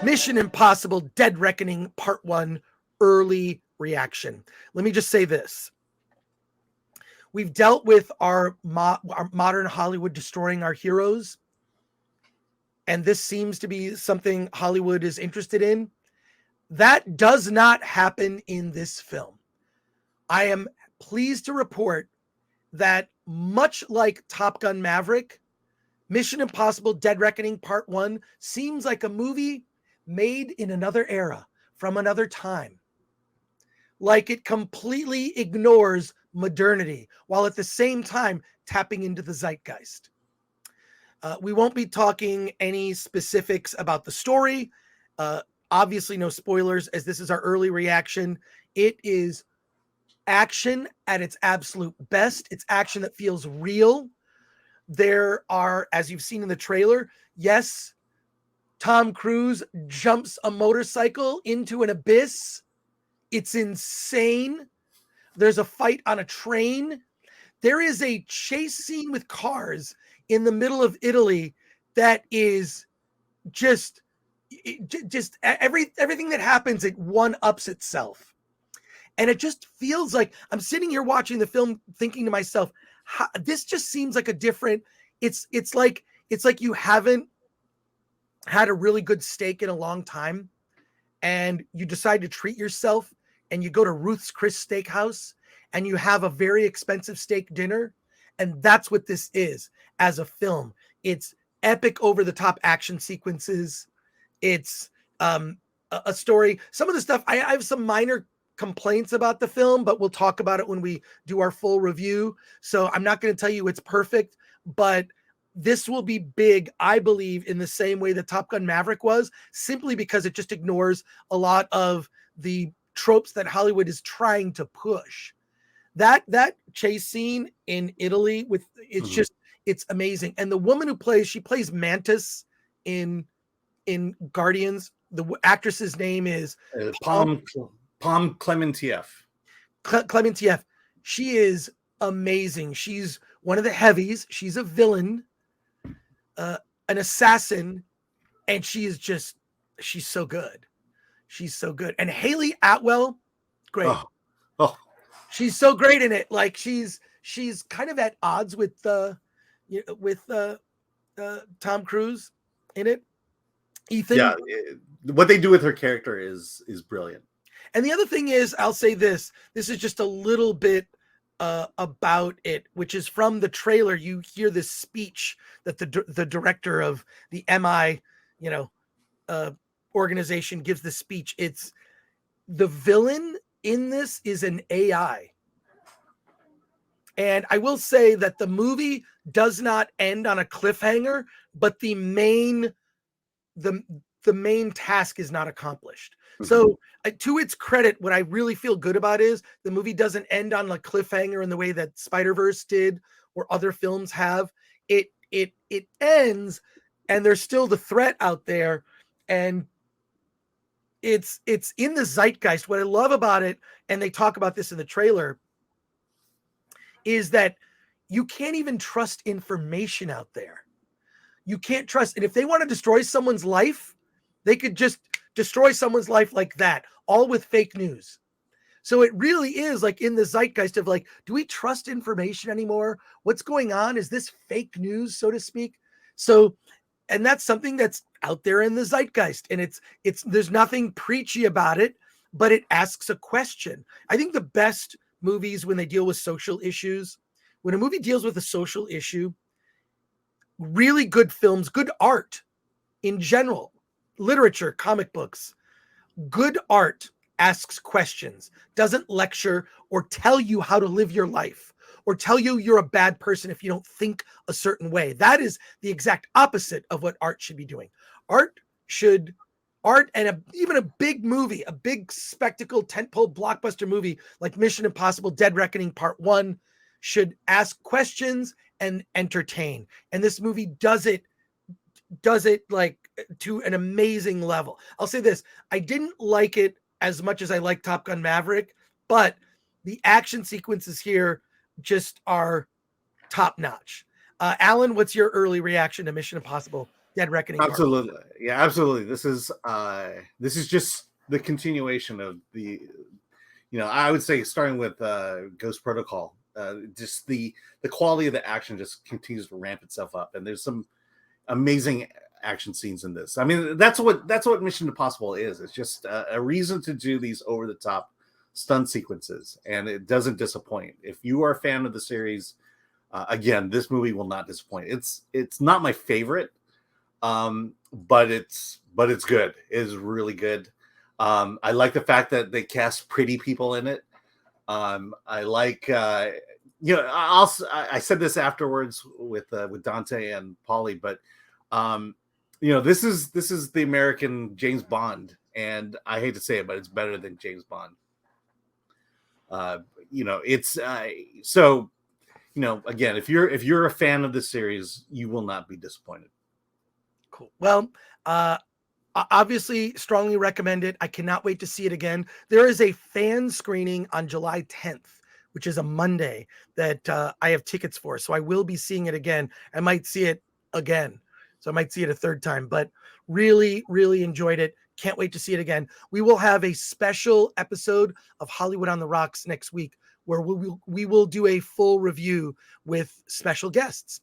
Mission Impossible Dead Reckoning Part 1 early reaction. Let me just say this. We've dealt with our modern Hollywood destroying our heroes, and this seems to be something Hollywood is interested in. That does not happen in this film. I am pleased to report that much like Top Gun Maverick, Mission Impossible Dead Reckoning Part 1 seems like a movie made in another era, from another time. Like it completely ignores modernity, while at the same time tapping into the zeitgeist. We won't be talking any specifics about the story. Obviously, no spoilers, as this is our early reaction. It is action at its absolute best. It's action that feels real. There are, as you've seen in the trailer, yes, Tom Cruise jumps a motorcycle into an abyss. It's insane. There's a fight on a train. There is a chase scene with cars in the middle of Italy that is just everything that happens, it one-ups itself. And it just feels like I'm sitting here watching the film thinking to myself, this just seems like a different, it's like you haven't had a really good steak in a long time and you decide to treat yourself and you go to Ruth's Chris Steakhouse and you have a very expensive steak dinner. And that's what this is as a film. It's epic over the top action sequences. It's a story. Some of the stuff, I have some minor complaints about the film, but we'll talk about it when we do our full review. So I'm not going to tell you it's perfect, but this will be big, I believe, in the same way that Top Gun Maverick was, simply because it just ignores a lot of the tropes that Hollywood is trying to push. That chase scene in Italy with it's just, it's amazing. And the woman who she plays Mantis in Guardians. The actress's name is Pom Klementieff. Klementieff. She is amazing. She's one of the heavies. She's a villain, an assassin, and she's so good. She's so good. And Haley Atwell, great. Oh. She's so great in it. Like she's kind of at odds with Tom Cruise in it. Ethan. Yeah, what they do with her character is brilliant. And the other thing is, I'll say this is just a little bit about it, which is from the trailer. You hear this speech that the director of the MI, organization gives the speech. It's the villain in this is an AI. And I will say that the movie does not end on a cliffhanger, but the main task is not accomplished. So to its credit, what I really feel good about is the movie doesn't end on a cliffhanger in the way that Spider-Verse did or other films have. It ends and there's still the threat out there, and it's in the zeitgeist. What I love about it, and they talk about this in the trailer, is that you can't even trust information out there. You can't trust, and if they want to destroy someone's life, they could just destroy someone's life like that, all with fake news. So it really is like in the zeitgeist of like, do we trust information anymore? What's going on? Is this fake news, so to speak? So, and that's something that's out there in the zeitgeist, and it's there's nothing preachy about it, but it asks a question. I think the best movies, when they deal with social issues, when a movie deals with a social issue, really good films, good art in general, literature, comic books, good art asks questions, doesn't lecture or tell you how to live your life or tell you you're a bad person if you don't think a certain way. That is the exact opposite of what art should be doing. Art and even a big movie, a big spectacle, tentpole blockbuster movie like Mission Impossible Dead Reckoning Part 1 should ask questions and entertain. And this movie does it like to an amazing level. I'll say this, I didn't like it as much as I like Top Gun Maverick, but the action sequences here just are top notch. Alan, what's your early reaction to Mission Impossible: Dead Reckoning Part 1? Absolutely. Yeah, absolutely. This is just the continuation of the, I would say starting with Ghost Protocol. Just the quality of the action just continues to ramp itself up, and there's some amazing action scenes in this. I mean, that's what Mission Impossible is. It's just a reason to do these over the top stunt sequences, and it doesn't disappoint. If you are a fan of the series, again, this movie will not disappoint. It's not my favorite, but it's good. It is really good. I like the fact that they cast pretty people in it. I like I said this afterwards with Dante and Polly, but this is the American James Bond, and I hate to say it, but it's better than James Bond. It's so again, if you're a fan of the series, you will not be disappointed. Cool. Well, obviously strongly recommend it. I cannot wait to see it again. There is a fan screening on July 10th, which is a Monday, that I have tickets for. So I will be seeing it again. I might see it again. So I might see it a third time, but really, really enjoyed it. Can't wait to see it again. We will have a special episode of Hollywood on the Rocks next week, where we will do a full review with special guests.